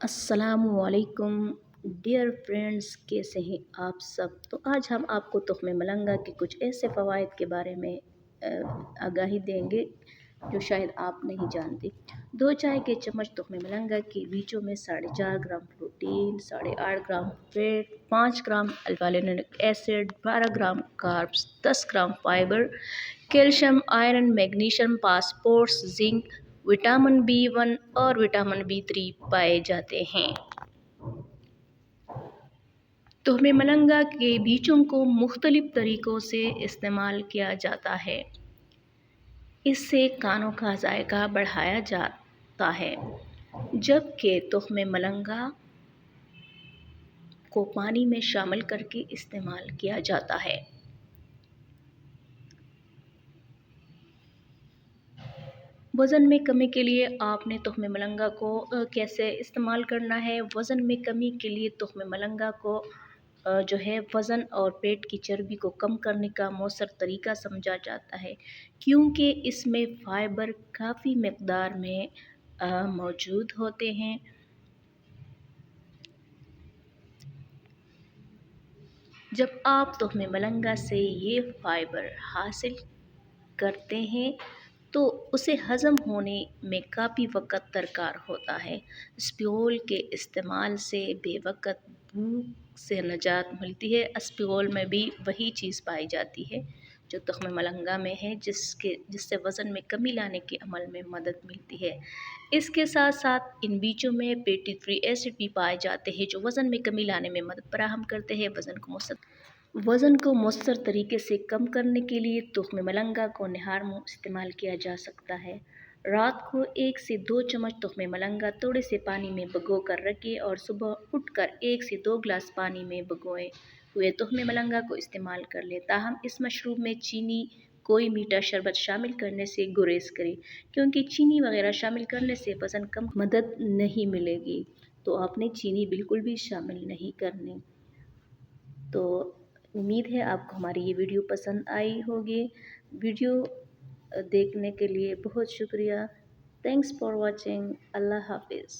अस्सलामुअलैकुम dear friends, कैसे हैं आप सब। तो आज हम आपको तुख्मे मलंगा के कुछ ऐसे फ़वाइद के बारे में आगाही देंगे जो शायद आप नहीं जानते। 2 चाय के चम्मच तुख्मे मलंगा के बीचों में 4.5 gram protein, 8.5 gram fat, 5 gram alpha linolenic acid, 12 gram carbs, 10 gram fibre, calcium, iron, magnesium, phosphorus, zinc, vitamin B 1 और विटामिन बी 3 पाए जाते हैं। तुख्मे मलंगा के बीजों को मुख्तलिफ तरीक़ों से इस्तेमाल किया जाता है। इससे कानों का जायका बढ़ाया जाता है, जबकि तुख्मे मलंगा को पानी में शामिल करके इस्तेमाल किया जाता है। वज़न में कमी के लिए आपने तुख्मे मलंगा को कैसे इस्तेमाल करना है। वज़न में कमी के लिए तुख्मे मलंगा को जो है वज़न और पेट की चर्बी को कम करने का मौसर तरीका समझा जाता है, क्योंकि इसमें फ़ाइबर काफ़ी मकदार में मौजूद होते हैं। जब आप तुख्मे मलंगा से ये फ़ाइबर हासिल करते हैं तो उसे हज़म होने में काफ़ी वक़्त दरकार होता है। स्प्योल के इस्तेमाल से बेवक़्त भूख से निजात मिलती है। स्प्योल में भी वही चीज़ पाई जाती है जो तुख्मे मलंगा में है, जिससे वज़न में कमी लाने के अमल में मदद मिलती है। इसके साथ साथ इन बीजों में फैटी फ्री एसिड भी पाए जाते हैं जो वज़न में कमी लाने में मदद फराहम करते हैं। वज़न को मौसर तरीके से कम करने के लिए तुख्मे मलंगा को नहार में इस्तेमाल किया जा सकता है। रात को 1 से 2 चम्मच तुख्मे मलंगा थोड़े से पानी में भिगो कर रखें और सुबह उठकर 1 से 2 गिलास पानी में भिगोए हुए तुख्मे मलंगा को इस्तेमाल कर लें। ताहम इस मशरूब में चीनी कोई मीठा शरबत शामिल करने से गुरेज करें, क्योंकि चीनी वगैरह शामिल करने से वज़न कम मदद नहीं मिलेगी। तो आपने चीनी बिल्कुल भी शामिल नहीं करनी। तो उम्मीद है आपको हमारी ये वीडियो पसंद आई होगी। वीडियो देखने के लिए बहुत शुक्रिया। Thanks for watching. अल्लाह हाफिज़।